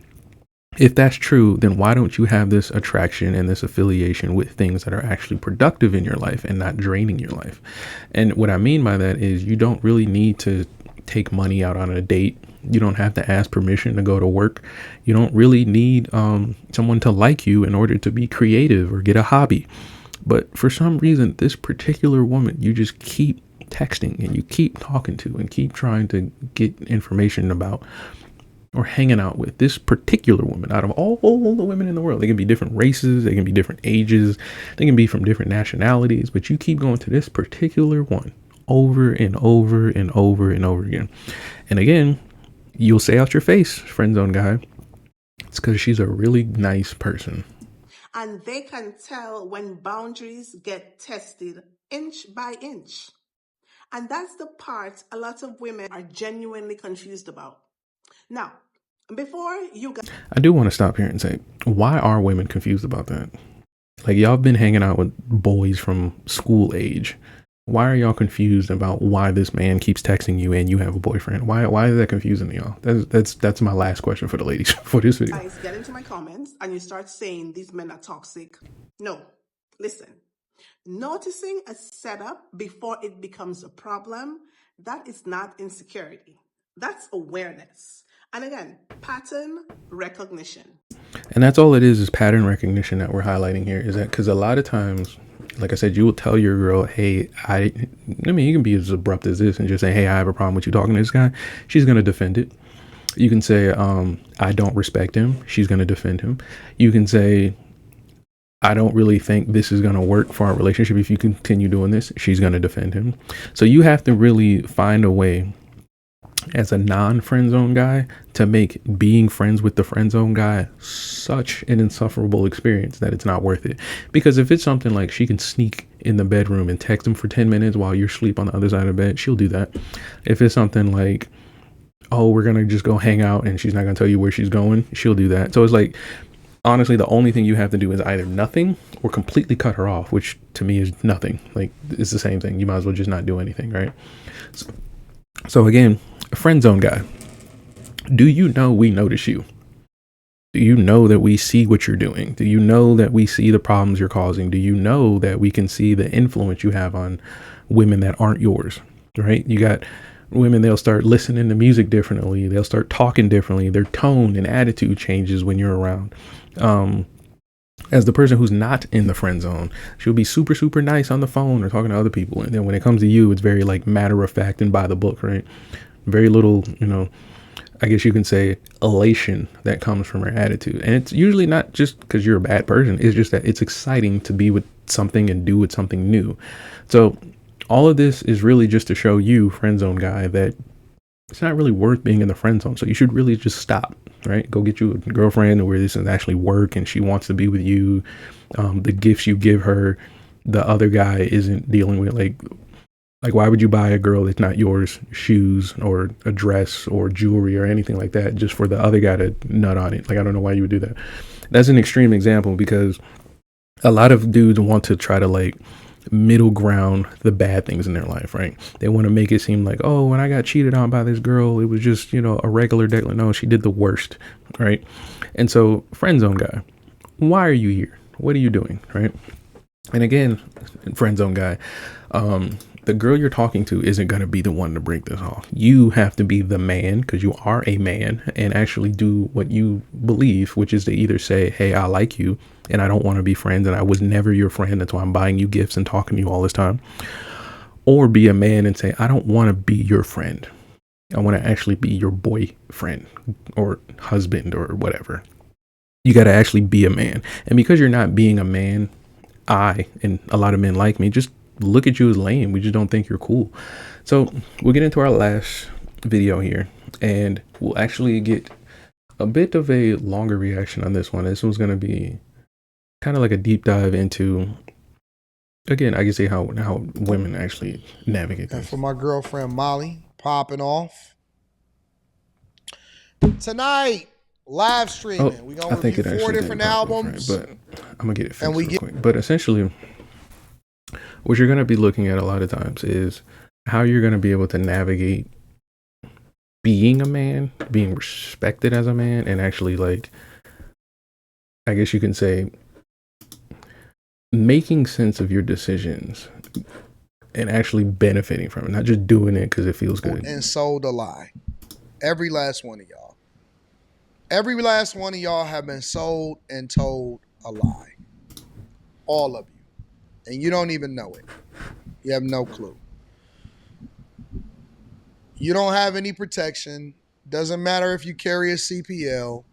if that's true, then why don't you have this attraction and this affiliation with things that are actually productive in your life and not draining your life? And what I mean by that is you don't really need to take money out on a date. You don't have to ask permission to go to work. You don't really need someone to like you in order to be creative or get a hobby. But for some reason, this particular woman, you just keep texting and you keep talking to and keep trying to get information about or hanging out with this particular woman. Out of all the women in the world, they can be different races, they can be different ages, they can be from different nationalities, but you keep going to this particular one over and over and over and over again. And again, you'll say out your face, friend zone guy, it's because she's a really nice person. And they can tell when boundaries get tested inch by inch. And that's the part a lot of women are genuinely confused about. Now, before you guys... I do want to stop here and say, why are women confused about that? Like, y'all been hanging out with boys from school age. Why are y'all confused about why this man keeps texting you and you have a boyfriend? Why is that confusing to y'all? That's my last question for the ladies for this video. Guys get into my comments and you start saying these men are toxic. No, listen. Noticing a setup before it becomes a problem, that is not insecurity. That's awareness. And again, pattern recognition. And that's all it is pattern recognition that we're highlighting here. Is that because a lot of times, like I said, you will tell your girl, hey, I mean, you can be as abrupt as this and just say, hey, I have a problem with you talking to this guy. She's going to defend it. You can say, I don't respect him. She's going to defend him. You can say, I don't really think this is going to work for our relationship if you continue doing this. She's going to defend him. So you have to really find a way as a non-friend zone guy to make being friends with the friend zone guy such an insufferable experience that it's not worth it. Because if it's something like she can sneak in the bedroom and text him for 10 minutes while you're asleep on the other side of the bed, she'll do that. If it's something like, oh, we're going to just go hang out and she's not going to tell you where she's going, she'll do that. So it's like, honestly, the only thing you have to do is either nothing or completely cut her off, which to me is nothing. Like, it's the same thing. You might as well just not do anything, right? So again, friend zone guy, do you know we notice you? Do you know that we see what you're doing? Do you know that we see the problems you're causing? Do you know that we can see the influence you have on women that aren't yours, right? You got women, they'll start listening to music differently. They'll start talking differently. Their tone and attitude changes when you're around. As the person who's not in the friend zone, she'll be super, super nice on the phone or talking to other people. And then when it comes to you, it's very like matter of fact and by the book, right? Very little, I guess you can say elation that comes from her attitude. And it's usually not just because you're a bad person. It's just that it's exciting to be with something and do with something new. So all of this is really just to show you, friend zone guy, that it's not really worth being in the friend zone. So you should really just stop, right? Go get you a girlfriend where this is actually work and she wants to be with you. The gifts you give her, the other guy isn't dealing with. Like why would you buy a girl that's not yours shoes or a dress or jewelry or anything like that just for the other guy to nut on it? Like, I don't know why you would do that. That's an extreme example because a lot of dudes want to try to like middle ground the bad things in their life, right? They want to make it seem like, oh, when I got cheated on by this girl, it was just, a regular declaration. No, she did the worst, right? And so, friend zone guy, why are you here? What are you doing, right? And again, friend zone guy, the girl you're talking to isn't going to be the one to break this off. You have to be the man, because you are a man, and actually do what you believe, which is to either say, hey, I like you and I don't want to be friends and I was never your friend, that's why I'm buying you gifts and talking to you all this time. Or be a man and say, I don't want to be your friend. I want to actually be your boyfriend or husband or whatever. You got to actually be a man. And because you're not being a man, I, and a lot of men like me, just look at you as lame. We just don't think you're cool. So we'll get into our last video here, and we'll actually get a bit of a longer reaction on this one. This one's going to be kind of like a deep dive into, again, I can say how women actually navigate this. And for my girlfriend Molly, popping off tonight, live streaming. We're gonna review 4 different albums, right, but I'm gonna get it fixed real quick. But essentially, what you're gonna be looking at a lot of times is how you're gonna be able to navigate being a man, being respected as a man, and actually, like, I guess you can say, making sense of your decisions and actually benefiting from it, not just doing it because it feels good. And sold a lie. Every last one of y'all. Every last one of y'all have been sold and told a lie. All of you. And you don't even know it. You have no clue. You don't have any protection. Doesn't matter if you carry a CPL.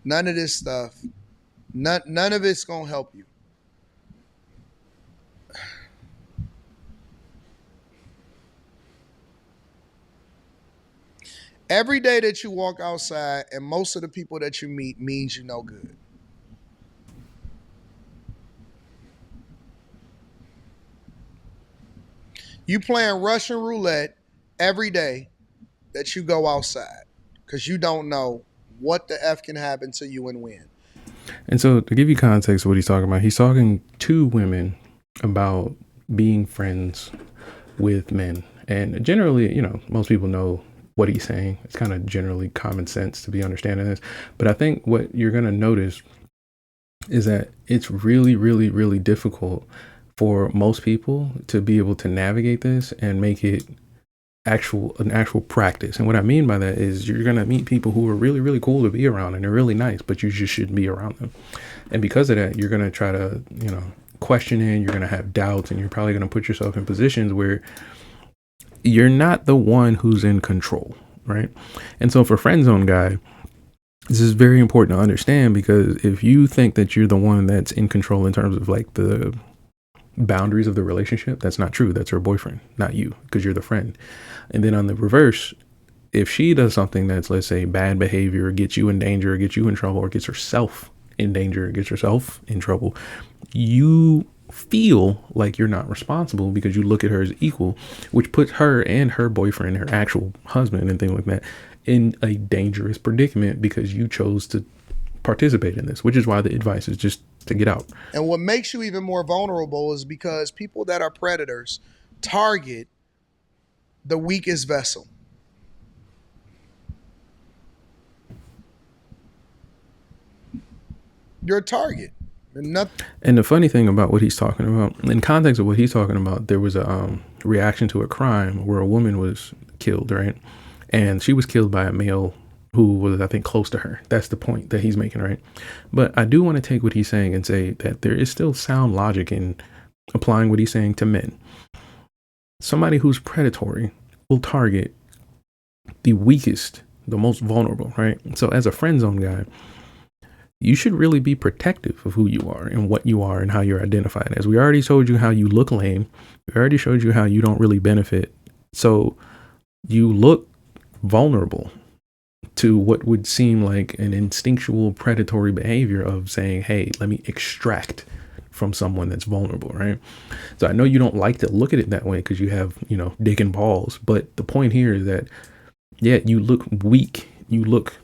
None of this stuff. None of it's going to help you. Every day that you walk outside and most of the people that you meet means you no good. You playing Russian roulette every day that you go outside because you don't know what the F can happen to you and when. And so to give you context of what he's talking about, he's talking to women about being friends with men. And generally, you know, most people know what he's saying. It's kind of generally common sense to be understanding this. But I think what you're going to notice is that it's really, really, really difficult for most people to be able to navigate this and make it an actual practice. And what I mean by that is you're going to meet people who are really, really cool to be around and they're really nice, but you just shouldn't be around them. And because of that, you're going to try to, you know, question it, you're going to have doubts, and you're probably going to put yourself in positions where you're not the one who's in control, right? And so for Friendzone guy, this is very important to understand, because if you think that you're the one that's in control in terms of like the boundaries of the relationship, that's not true. That's her boyfriend, not you, because you're the friend. And then on the reverse, if she does something that's, let's say, bad behavior, or gets you in danger, or gets you in trouble, or gets herself in danger, or gets herself in trouble, you feel like you're not responsible because you look at her as equal, which puts her and her boyfriend, her actual husband and things like that, in a dangerous predicament because you chose to participate in this, which is why the advice is just to get out. And what makes you even more vulnerable is because people that are predators target the weakest vessel. You're a target. And the funny thing about what he's talking about, in context of what he's talking about, there was a reaction to a crime where a woman was killed, right? And she was killed by a male who was, I think, close to her. That's the point that he's making, right? But I do want to take what he's saying and say that there is still sound logic in applying what he's saying to men. Somebody who's predatory will target the weakest, the most vulnerable, right? So as a friendzone guy, you should really be protective of who you are and what you are and how you're identified as. We already showed you how you look lame. We already showed you how you don't really benefit. So you look vulnerable to what would seem like an instinctual predatory behavior of saying, hey, let me extract from someone that's vulnerable, right? So I know you don't like to look at it that way because you have, you know, dick and balls. But the point here is that, yeah, you look weak. You look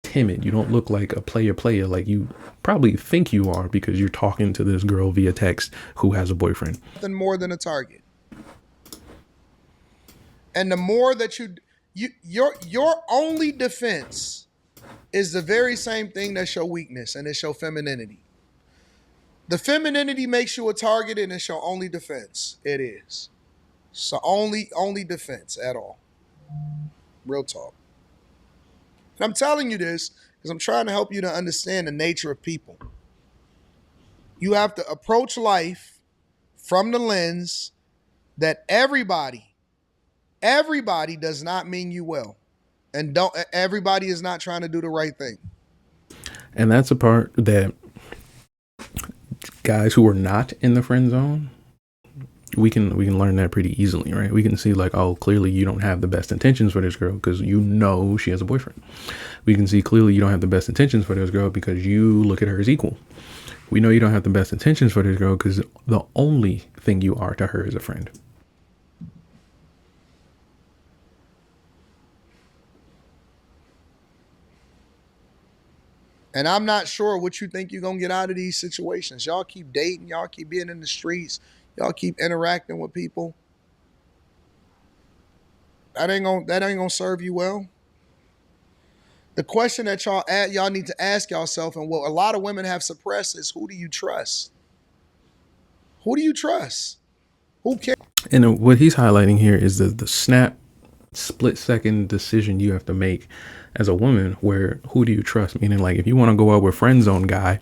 timid. You don't look like a player like you probably think you are because you're talking to this girl via text who has a boyfriend. Nothing more than a target. And the more that your only defense is the very same thing that's your weakness, and it's your femininity. The femininity makes you a target, and it's your only defense. It is. So only defense at all. Real talk. And I'm telling you this because I'm trying to help you to understand the nature of people. You have to approach life from the lens that everybody does not mean you well. And everybody is not trying to do the right thing. And that's a part that guys who are not in the friend zone, we can learn that pretty easily, right? We can see like, oh, clearly you don't have the best intentions for this girl because you know she has a boyfriend. We can see clearly you don't have the best intentions for this girl because you look at her as equal. We know you don't have the best intentions for this girl because the only thing you are to her is a friend. And I'm not sure what you think you're going to get out of these situations. Y'all keep dating. Y'all keep being in the streets. Y'all keep interacting with people. That ain't gonna serve you well. The question that y'all need to ask yourself, and what a lot of women have suppressed, is who do you trust? Who do you trust? Who cares? And what he's highlighting here is the split second decision you have to make as a woman, where who do you trust? Meaning, like, if you want to go out with Friendzone guy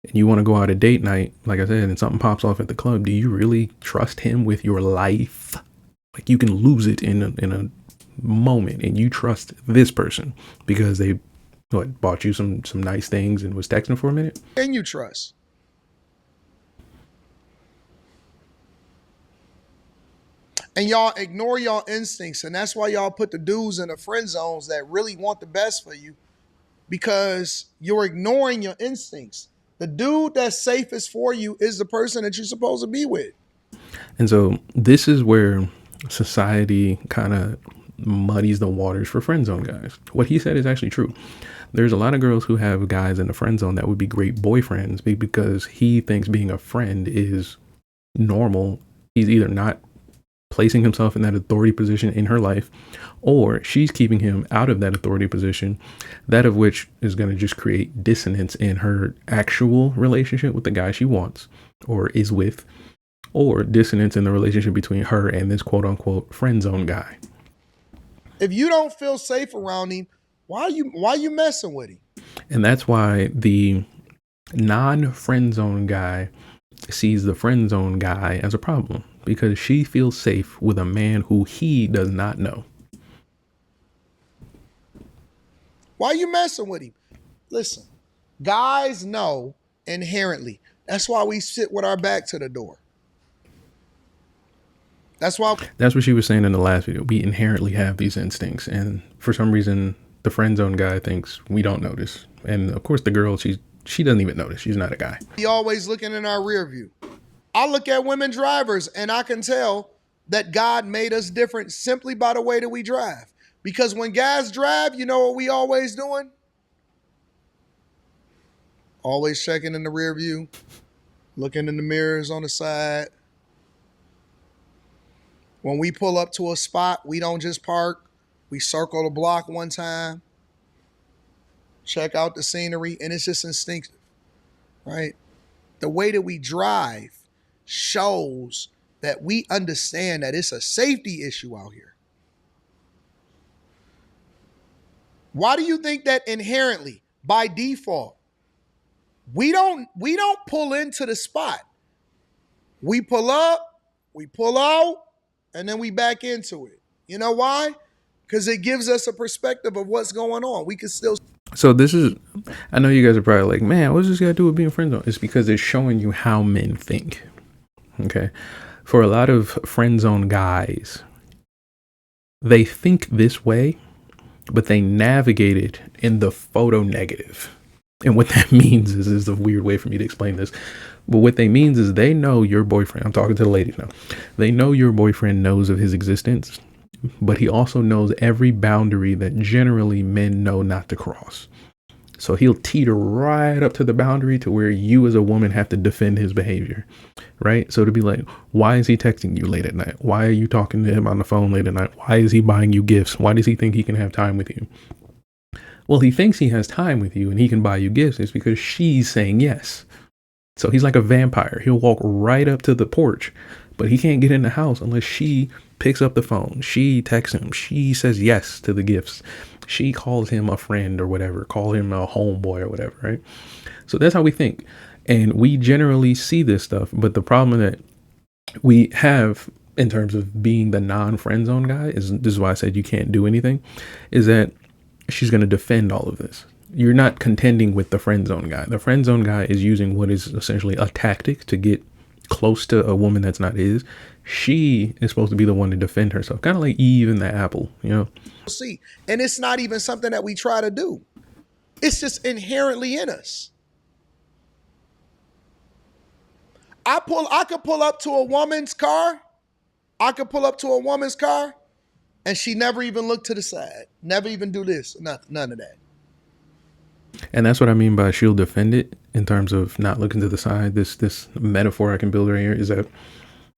and you want to go out a date night, like I said, and something pops off at the club, do you really trust him with your life? Like, you can lose it in a moment, and you trust this person because they bought you some nice things and was texting for a minute. Can you trust? And y'all ignore y'all instincts, and that's why y'all put the dudes in the friend zones that really want the best for you, because you're ignoring your instincts. The dude that's safest for you is the person that you're supposed to be with. And so this is where society kind of muddies the waters for friend zone guys. What he said is actually true. There's a lot of girls who have guys in the friend zone that would be great boyfriends because he thinks being a friend is normal. He's either not placing himself in that authority position in her life, or she's keeping him out of that authority position, that of which is going to just create dissonance in her actual relationship with the guy she wants or is with, or dissonance in the relationship between her and this quote unquote friend zone guy. If you don't feel safe around him, why you messing with him? And that's why the non-friend zone guy sees the friend zone guy as a problem, because she feels safe with a man who he does not know. Why you messing with him? Listen, guys know inherently. That's why we sit with our back to the door. That's what she was saying in the last video. We inherently have these instincts, and for some reason the friend zone guy thinks we don't notice. And of course the girl, she doesn't even notice. She's not a guy. We always looking in our rear view. I look at women drivers and I can tell that God made us different simply by the way that we drive. Because when guys drive, you know what we always doing? Always checking in the rear view, looking in the mirrors on the side. When we pull up to a spot, we don't just park. We circle the block one time, check out the scenery, and it's just instinctive, right? The way that we drive shows that we understand that it's a safety issue out here. Why do you think that inherently, by default, we don't pull into the spot? We pull up, we pull out, and then we back into it. You know why? Because it gives us a perspective of what's going on. We can still. So this is, I know you guys are probably like, man, what's this got to do with being friend zone? It's because it's showing you how men think. Okay. For a lot of friend zone guys, they think this way, but they navigate it in the photo negative. And what that means is a weird way for me to explain this. But what they means is they know your boyfriend. I'm talking to the ladies now. They know your boyfriend knows of his existence, but he also knows every boundary that generally men know not to cross. So he'll teeter right up to the boundary to where you as a woman have to defend his behavior, right? So to be like, why is he texting you late at night? Why are you talking to him on the phone late at night? Why is he buying you gifts? Why does he think he can have time with you? Well, he thinks he has time with you and he can buy you gifts. It's because she's saying yes. So he's like a vampire. He'll walk right up to the porch, but he can't get in the house unless she picks up the phone. She texts him. She says yes to the gifts. She calls him a friend or whatever, call him a homeboy or whatever, right? So that's how we think. And we generally see this stuff. But the problem that we have in terms of being the non-friend zone guy this is why I said you can't do anything, is that she's going to defend all of this. You're not contending with the friend zone guy. The friend zone guy is using what is essentially a tactic to get close to a woman that's not his. She is supposed to be the one to defend herself, kind of like Eve and the apple, you know? See, and it's not even something that we try to do. It's just inherently in us. I could pull up to a woman's car. I could pull up to a woman's car and she never even look to the side. Never even do this. None of that. And that's what I mean by she'll defend it in terms of not looking to the side. This metaphor I can build right here is that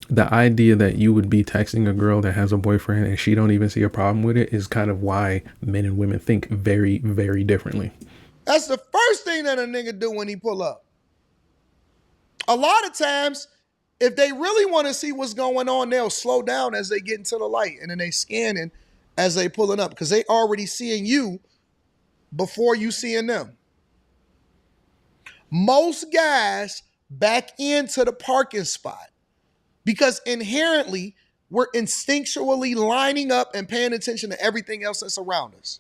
the idea that you would be texting a girl that has a boyfriend and she don't even see a problem with it is kind of why men and women think very, very differently. That's the first thing that a nigga do when he pull up. A lot of times, if they really want to see what's going on, they'll slow down as they get into the light and then they scanning as they pulling up because they already seeing you before you seeing them. Most guys back into the parking spot because inherently we're instinctually lining up and paying attention to everything else that's around us.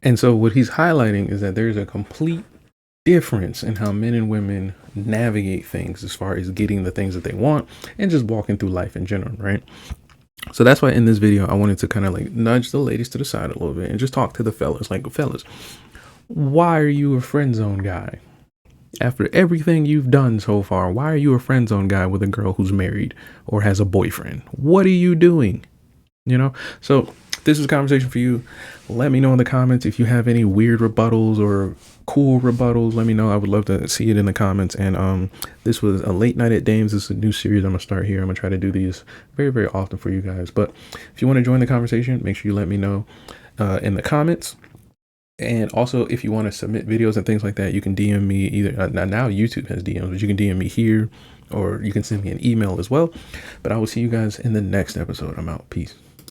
And so what he's highlighting is that there's a complete difference in how men and women navigate things as far as getting the things that they want and just walking through life in general, right? So that's why in this video, I wanted to kind of like nudge the ladies to the side a little bit and just talk to the fellas. Like, fellas, why are you a friend zone guy? After everything you've done so far, why are you a friend zone guy with a girl who's married or has a boyfriend? What are you doing? You know? So this is a conversation for you. Let me know in the comments if you have any weird rebuttals or cool rebuttals. Let me know. I would love to see it in the comments. And this was a late night at Dames. This is a new series I'm gonna start here. I'm gonna try to do these very, very often for you guys. But if you want to join the conversation, make sure you let me know in the comments. And also, if you want to submit videos and things like that, you can DM me either. Now YouTube has DMs, but you can DM me here or you can send me an email as well. But I will see you guys in the next episode. I'm out. Peace.